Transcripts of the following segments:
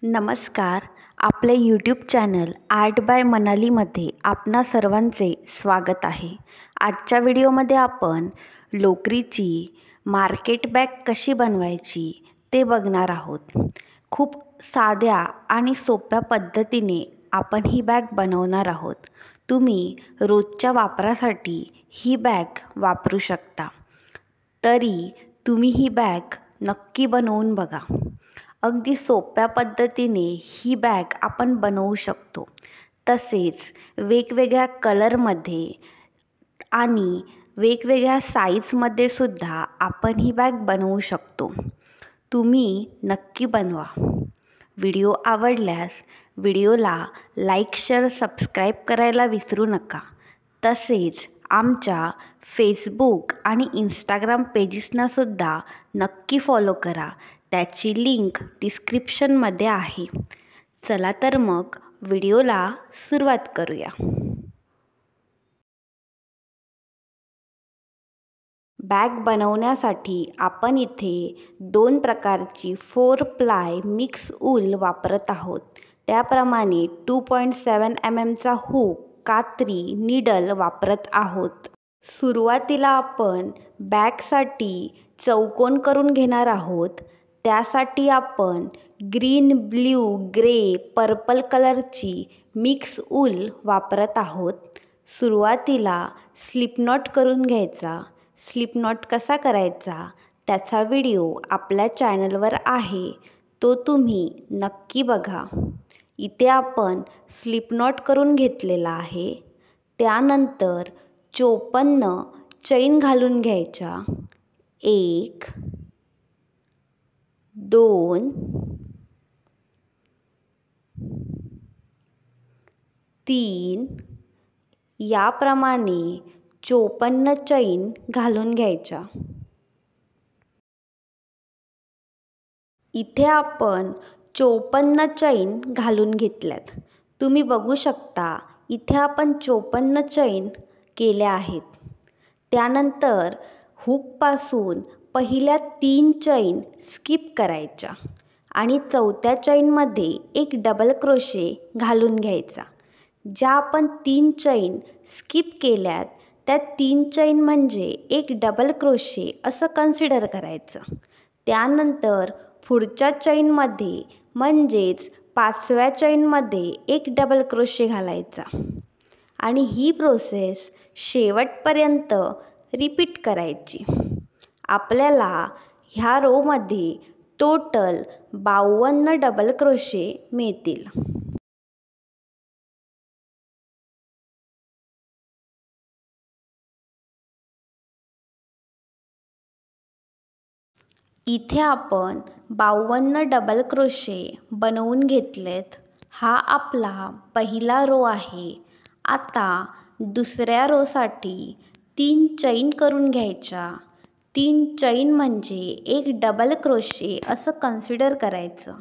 नमस्कार. आपले YouTube channel art bye मनालीमध्ये आपणा सर्वांचे स्वागत आहे. आजच्या व्हिडिओमध्ये आपण लोकरीची मार्केट बॅग कशी बनवायची ते बघणार आहोत. खूप साध्या आणि सोप्या पद्धतीने आपण ही बॅग बनवणार आहोत. तुम्ही रोजच्या वापरासाठी ही बॅग वापरू शकता. तरी तुम्ही ही बॅग नक्की बनवून बघा. अगदी सोप्या पद्धतीने ही बॅग आपण बनवू शकतो. तसेच वेगवेगळ्या कलरमध्ये आणि वेगवेगळ्या साईजमध्ये सुद्धा आपण ही बॅग बनवू शकतो. तुम्ही नक्की बनवा. व्हिडिओ आवडल्यास व्हिडिओला लाईक, शेअर, सबस्क्राईब करायला विसरू नका. तसेच आमच्या फेसबुक आणि इंस्टाग्राम पेजेसनासुद्धा नक्की फॉलो करा. त्याची लिंक डिस्क्रिप्शनमध्ये आहे. चला तर मग व्हिडिओला सुरुवात करूया. बॅग बनवण्यासाठी आपण इथे 2 प्रकारची 4 प्लाय मिक्स ऊल वापरत आहोत. त्याप्रमाणे 2.7 mmचा हुक, कात्री, नीडल वापरत आहोत. सुरुवातीला आपण बॅगसाठी चौकोन करून घेणार आहोत. त्यासाठी आपण ग्रीन, ब्ल्यू, ग्रे, पर्पल कलरची मिक्स ऊल वापरत आहोत. सुरुवातीला स्लिप नॉट करून घ्यायचा. स्लिप नॉट कसा करायचा त्याचा व्हिडिओ आपल्या चॅनलवर आहे, तो तुम्ही नक्की बघा. इथे आपण स्लिप नॉट करून घेतलेला आहे. त्यानंतर 54 चैन घालून घ्यायच्या. 1 2 3 याप्रमाणे 54 चैन घालून घ्यायच्या. इथे आपण 54 चैन घालून घेतल्यात. तुम्ही बघू शकता इथे आपण 54 चैन केल्या आहेत. त्यानंतर हुकपासून पहिल्या 3 चैन स्किप करायच्या आणि चौथ्या चैनमध्ये एक डबल क्रोशे घालून घ्यायचा. ज्या आपण 3 चैन स्किप केल्यात त्या 3 चैन म्हणजे एक डबल क्रोशे असं कन्सिडर करायचं. त्यानंतर पुढच्या चैनमध्ये म्हणजेच 5व्या चैनमध्ये एक डबल क्रोशे घालायचा आणि ही प्रोसेस शेवटपर्यंत रिपीट करायची. आपल्याला ह्या रोमध्ये टोटल 52 डबल क्रोशे मिळतील. इथे आपण 52 डबल क्रोशे बनवून घेतलेत. हा आपला पहिला रो आहे. आता दुसऱ्या रोसाठी 3 चैन करून घ्यायच्या. 3 चैन म्हणजे एक डबल क्रोशे असं कन्सिडर करायचं.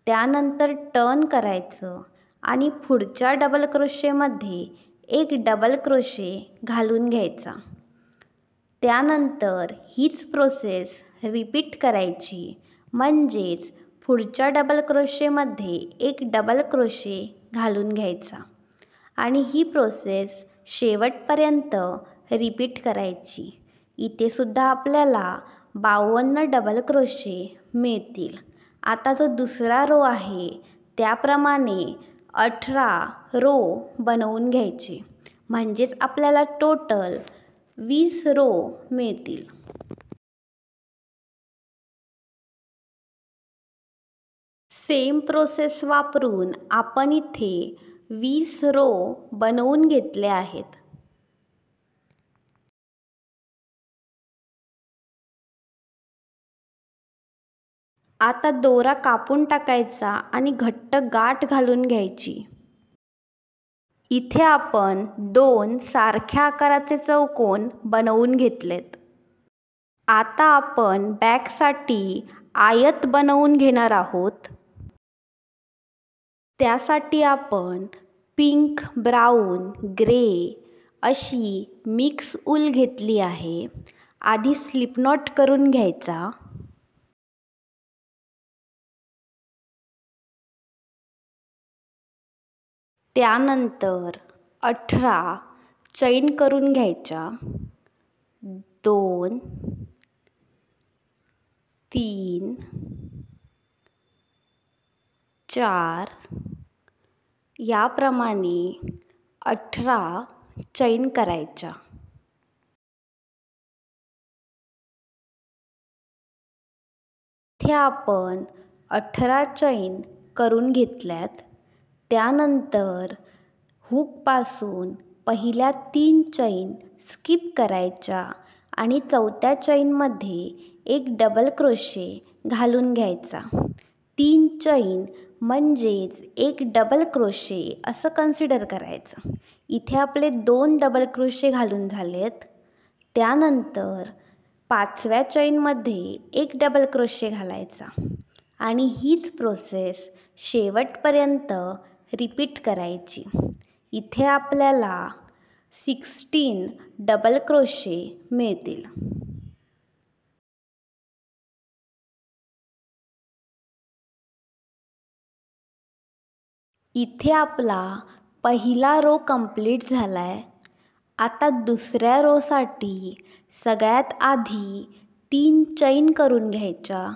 त्यानंतर टर्न करायचं आणि पुढच्या डबल क्रोशेमध्ये एक डबल क्रोशे घालून घ्यायचा. त्यानंतर हीच प्रोसेस रिपीट करायची. म्हणजेच पुढच्या डबल क्रोशेमध्ये एक डबल क्रोशे घालून घ्यायचा आणि ही प्रोसेस शेवटपर्यंत रिपीट करायची. इथे सुद्धा आपल्याला 52 डबल क्रोशे मिळतील. आता जो दुसरा रो आहे त्याप्रमाणे 18 रो बनवून घ्यायचे. म्हणजेच आपल्याला टोटल 20 रो मिळतील. सेम प्रोसेस वापरून आपण इथे 20 रो बनवून घेतले आहेत. आता दोरा कापून टाकायचा आणि घट्ट गाठ घालून घ्यायची. इथे आपण 2 सारख्या आकाराचे चौकोन बनवून घेतलेत. आता आपण बॅगसाठी आयत बनवून घेणार आहोत. त्यासाठी आपण पिंक, ब्राऊन, ग्रे अशी मिक्स ऊल घेतली आहे. आधी स्लिप नॉट करून घ्यायचा. त्यानंतर 18 चैन करून घ्यायच्या. 2 3 4 याप्रमाणे 18 चैन करायच्या. इथे आपण 18 चैन करून घेतल्यात. त्यानंतर हुकपासून पहिल्या 3 चैन स्किप करायच्या आणि चौथ्या चैनमध्ये एक डबल क्रोशे घालून घ्यायचा. 3 चैन म्हणजेच एक डबल क्रोशे असं कन्सिडर करायचं. इथे आपले 2 डबल क्रोशे घालून झालेत. त्यानंतर 5व्या चैनमध्ये एक डबल क्रोशे घालायचा आणि हीच प्रोसेस शेवटपर्यंत रिपीट करायची. इथे आपल्याला 16 डबल क्रोशे मिळतील. इथे आपला पहिला रो कंप्लीट झाला आहे. आता दुसऱ्या रोसाठी सगळ्यात आधी 3 चैन करून घ्यायच्या.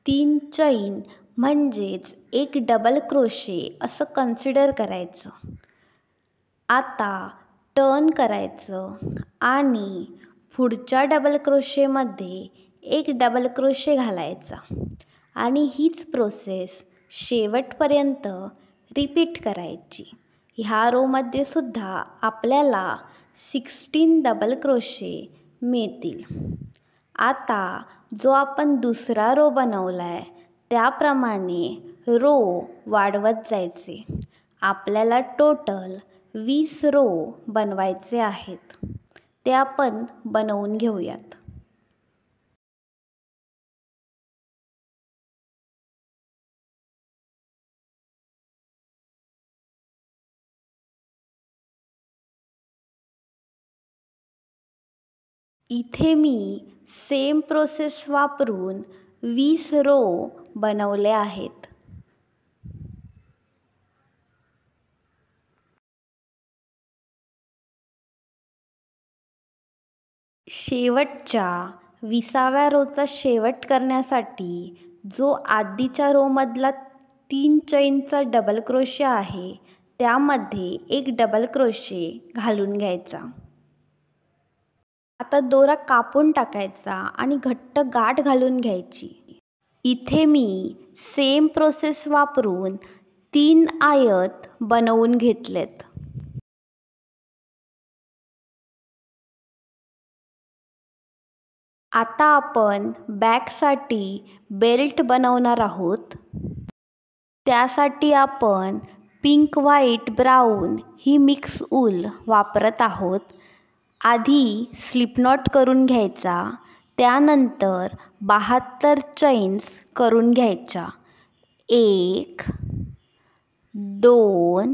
3 चैन म्हणजेच एक डबल क्रोशे असं कन्सिडर करायचं. आता टर्न करायचं आणि पुढच्या डबल क्रोशेमध्ये एक डबल क्रोशे घालायचा आणि हीच प्रोसेस शेवटपर्यंत रिपीट करायची. ह्या रोमध्ये सुद्धा आपल्याला 16 डबल क्रोशे मिळतील. आता जो आपण दुसरा रो बनवला आहे त्याप्रमाणे रो वाढवत जायचे. आपल्याला टोटल 20 रो बनवायचे आहेत. ते आपण बनवून घेऊयात. इथे मी सेम प्रोसेस वापरून 20 रो बनवले आहेत. शेवटच्या 20व्या रोचा शेवट करण्यासाठी जो आधीच्या रोमधला 3 चैनचा डबल क्रोशे आहे त्यामध्ये एक डबल क्रोशे घालून घ्यायचा. आता दोरा कापून टाकायचा आणि घट्ट गाठ घालून घ्यायची. इथे मी सेम प्रोसेस वापरून 3 आयत बनवून घेतलेत. आता आपण बॅकसाठी बेल्ट बनवणार आहोत. त्यासाठी आपण पिंक व्हाईट ब्राऊन ही मिक्स ऊल वापरत आहोत. आधी स्लिप नॉट करून घ्यायचा. त्यानंतर 72 चैन्स करून घ्यायच्या. 1 2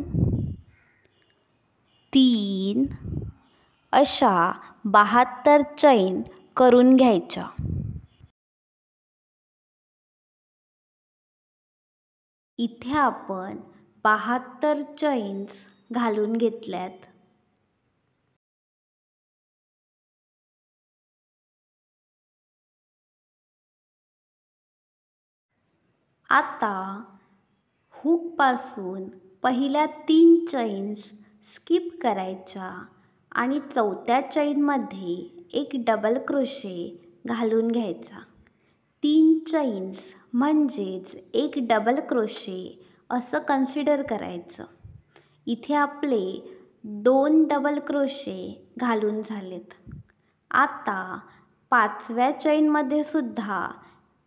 3 अशा 72 चैन करून घ्यायच्या. इथे आपण 72 चैन्स घालून घेतल्यात. आता हुकपासून पहिल्या 3 चैन्स स्किप करायच्या आणि चौथ्या चैनमध्ये एक डबल क्रोशे घालून घ्यायचा. 3 चैन्स म्हणजेच एक डबल क्रोशे असं कन्सिडर करायचं. इथे आपले 2 डबल क्रोशे घालून झालेत. आता 5व्या चैनमध्ये सुद्धा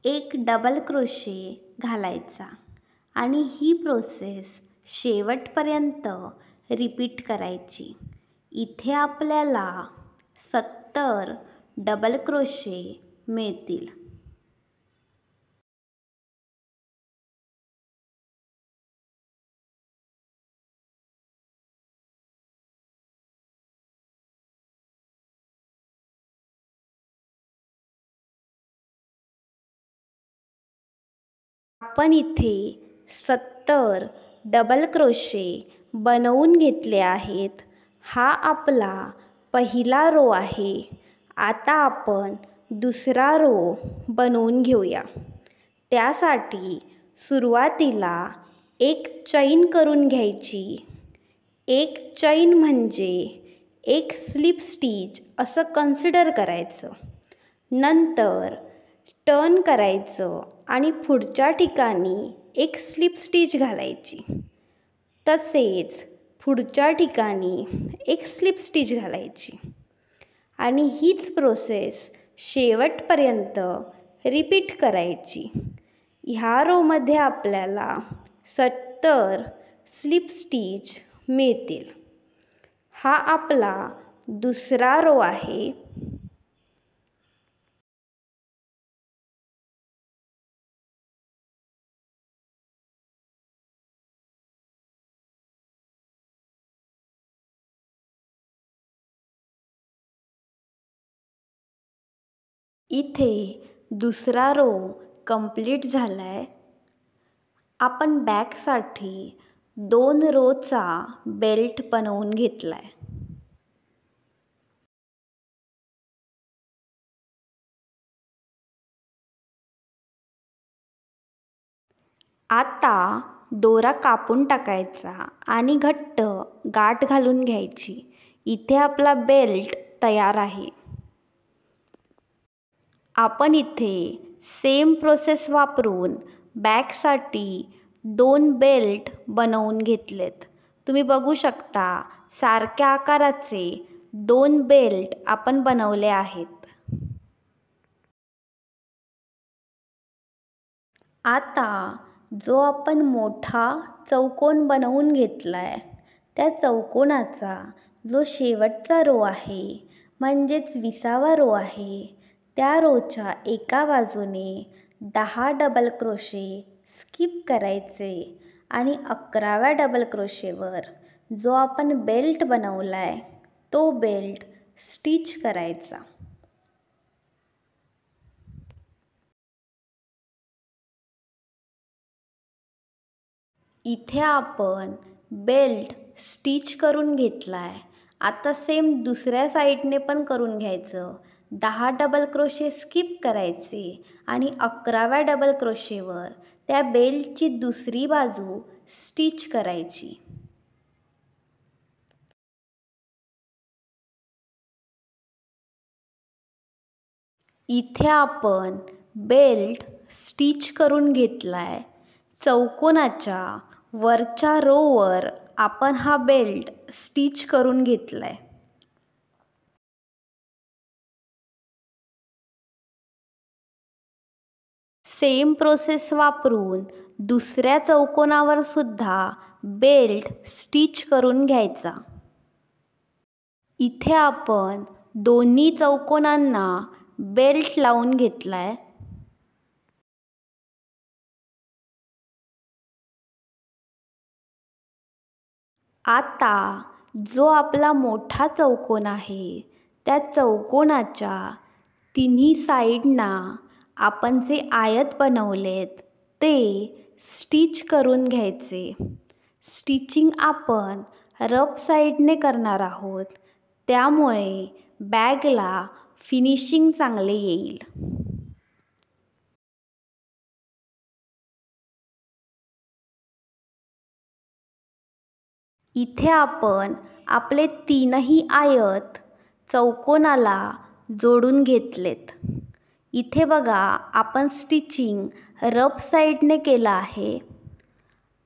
एक डबल क्रोशे घालायचा आणि ही प्रोसेस शेवटपर्यंत रिपीट करायची. इथे आपल्याला 70 डबल क्रोशे मिळतील. आपण इथे 70 डबल क्रोशे बनवून घेतले आहेत. हा आपला पहिला रो आहे. आता आपण दुसरा रो बनवून घेऊया. त्यासाठी सुरुवातीला एक चैन करून घ्यायची. एक चैन म्हणजे एक स्लिप स्टिच असं कन्सिडर करायचं. नंतर टर्न करायचं आणि पुढच्या ठिकाणी एक स्लिप स्टिच घालायची. तसेच पुढच्या ठिकाणी एक स्लिप स्टिच घालायची आणि हीच प्रोसेस शेवटपर्यंत रिपीट करायची. ह्या रोमध्ये आपल्याला 70 स्लिप स्टिच मिळतील. हा आपला दुसरा रो आहे. इथे दुसरा रो कंप्लीट झालाय. आपण बॅकसाठी 2 रोचा बेल्ट बनवून घेतलाय. आता दोरा कापून टाकायचा आणि घट्ट गाठ घालून घ्यायची. इथे आपला बेल्ट तयार आहे. आपण इथे सेम प्रोसेस वापरून बॅकसाठी 2 बेल्ट बनवून घेतलेत. तुम्ही बघू शकता सारख्या आकाराचे 2 बेल्ट आपण बनवले आहेत. आता जो आपण मोठा चौकोन बनवून घेतलाय त्या चौकोनाचा जो शेवटचा रो आहे म्हणजेच 20वा रो आहे, त्या रोच्या एका बाजूने 10 डबल क्रोशे स्किप करायचे आणि 11व्या डबल क्रोशेवर जो आपण बेल्ट बनवलाय तो बेल्ट स्टिच करायचा. इथे आपण बेल्ट स्टिच करून घेतलाय. आता सेम दुसऱ्या साईडने पण करून घ्यायचं. 10 डबल क्रोशे स्किप करायचे आणि 11व्या डबल क्रोशेवर त्या बेल्टची दुसरी बाजू स्टिच करायची. इथे आपण बेल्ट स्टिच करून घेतलाय. चौकोनाच्या वरच्या रोवर आपण हा बेल्ट स्टिच करून घेतलाय. सेम प्रोसेस वापरून दुसऱ्या चौकोनावर सुद्धा बेल्ट स्टिच करून घ्यायचा. इथे आपण दोन्ही चौकोनांना बेल्ट लावून घेतलाय. आता जो आपला मोठा चौकोन आहे त्या चौकोनाच्या तिन्ही साईडना आपण जे आयत बनवलेत ते स्टिच करून घ्यायचे. स्टिचिंग आपण रफ साईडने करणार आहोत, त्यामुळे बॅगला फिनिशिंग चांगले येईल. इथे आपण आपले 3ही आयत चौकोनाला जोडून घेतलेत. इथे बघा आपण स्टिचिंग रफ साईडने केलं आहे.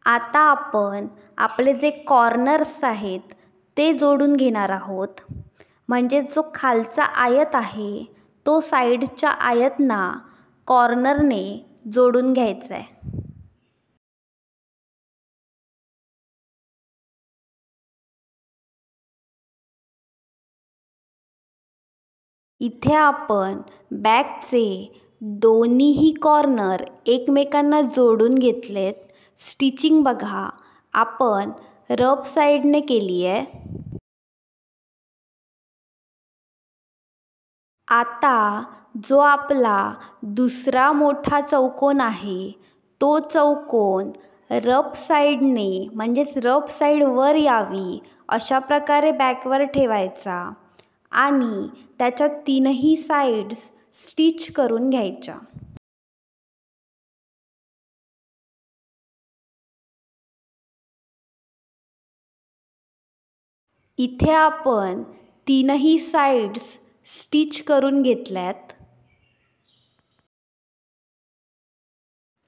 आता आपण आपले जे कॉर्नर्स आहेत ते जोडून घेणार आहोत. म्हणजे जो खालचा आयत आहे तो साईडच्या आयतना कॉर्नरने जोडून घ्यायचा आहे. इथे आपण बॅगचे दोन्हीही कॉर्नर एकमेकांना जोडून घेतलेत. स्टिचिंग बघा आपण रफ साईडने केली आहे. आता जो आपला दुसरा मोठा चौकोन आहे तो चौकोन रफ साईडने म्हणजेच रफ साईड वर यावी अशा प्रकारे बॅकवर ठेवायचा आणि त्याच्या तीनही साईड्स स्टिच करून घ्यायच्या. इथे आपण तीनही साईड्स स्टिच करून घेतल्यात.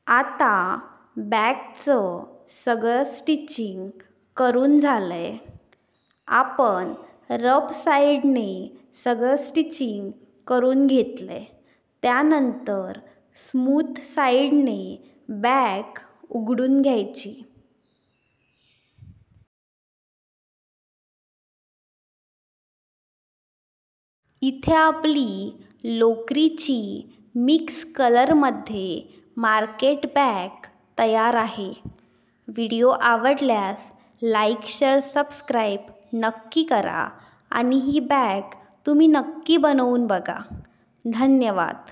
आता बॅगचं सगळं स्टिचिंग करून झालंय. आपण रफ साईडने सगळं स्टिचिंग करून घेतलंय. त्यानंतर स्मूथ साईडने बॅग उघडून घ्यायची. इथे आपली लोकरीची मिक्स कलरमध्ये मार्केट बॅग तयार आहे. व्हिडिओ आवडल्यास लाईक, शेअर, सबस्क्राईब नक्की करा आणि ही बॅग तुम्ही नक्की बनवून बघा. धन्यवाद.